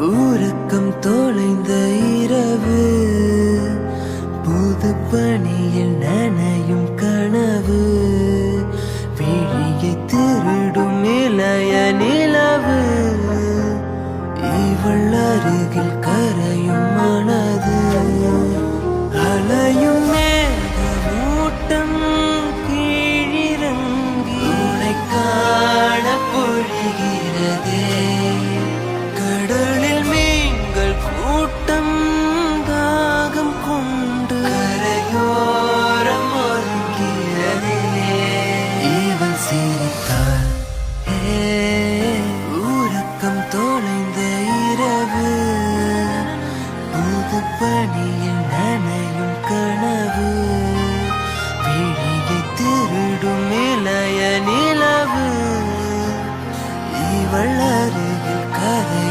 ஊரக்கம் தொலைந்த இரவு, புது பணியில் நனையும் கனவு, விழியை திருடும் இளைய நிலவு, இவள் அருகில் கரையும் மனது, அலையும் மேகமூட்டம் கீழிறங்கி உன்னை காண பொழிகிறதே, கடலில் மீன்கள் கூட்டம் தாகம் கொண்டு கரையோரம் ஒதுங்கியதே, இவள் சிரித்தாள் ஊரக்கம் தொலைந்த இரவு, புது பணியில் நனையும் கனவு, விழியை திருடும் இளைய நிலவு, இவள் அருகில் கரை